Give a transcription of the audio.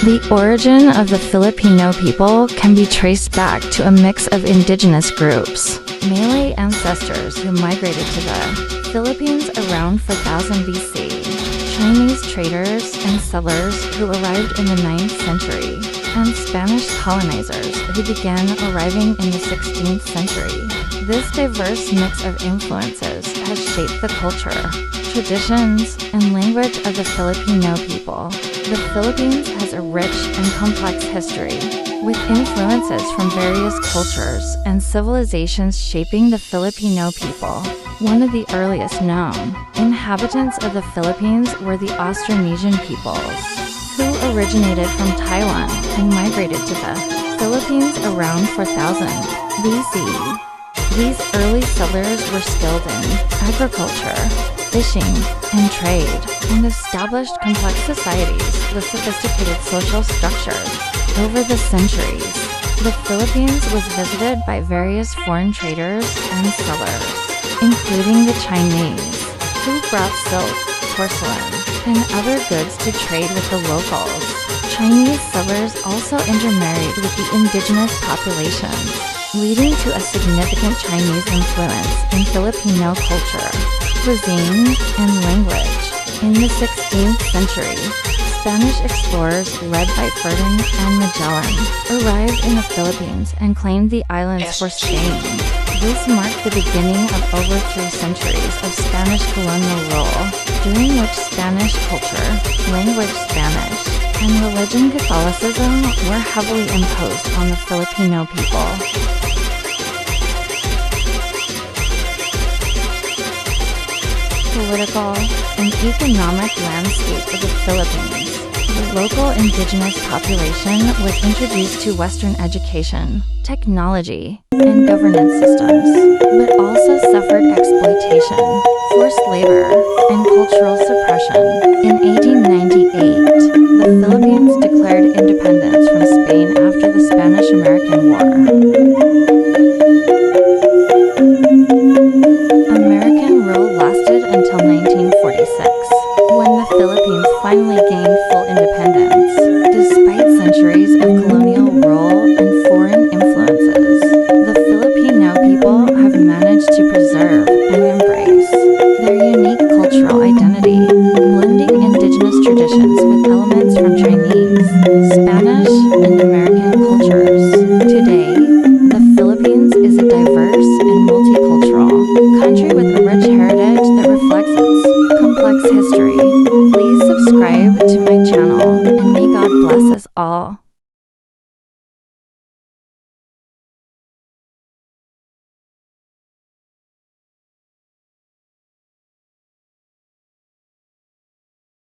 The origin of the Filipino people can be traced back to a mix of indigenous groups. Malay ancestors who migrated to the Philippines around 4000 BC, Chinese traders and settlers who arrived in the 9th century, and Spanish colonizers who began arriving in the 16th century. This diverse mix of influences has shaped the culture, traditions, and language of the Filipino people. The Philippines has a rich and complex history, with influences from various cultures and civilizations shaping the Filipino people. One of the earliest known inhabitants of the Philippines were the Austronesian peoples, who originated from Taiwan and migrated to the Philippines around 4000 BC. These early settlers were skilled in agriculture, fishing, and trade, and established complex societies with sophisticated social structures. Over the centuries, the Philippines was visited by various foreign traders and settlers, including the Chinese, who brought silk, porcelain, and other goods to trade with the locals. Chinese settlers also intermarried with the indigenous populations, leading to a significant Chinese influence in Filipino culture, cuisine, and language. In the 16th century, Spanish explorers led by Ferdinand and Magellan arrived in the Philippines and claimed the islands for Spain. This marked the beginning of over 3 centuries of Spanish colonial rule, during which Spanish culture, language Spanish, and religion Catholicism were heavily imposed on the Filipino people. Political and economic landscape of the Philippines. The local indigenous population was introduced to Western education, technology, and governance systems, but also suffered exploitation, forced labor, and cultural suppression. In 1898, the Philippines declared independence from Spain after the Spanish-American War. American rule lasted until 1946, when the Philippines finally gained full independence. Despite centuries of colonial rule and foreign influences, the Filipino people have managed to preserve and embrace their unique cultural identity, blending indigenous traditions with elements from Chinese, Spanish, and American cultures. Today, the Philippines is a diverse and multicultural country with a rich heritage that reflects its complex history. Please subscribe to my channel, and may God bless us all.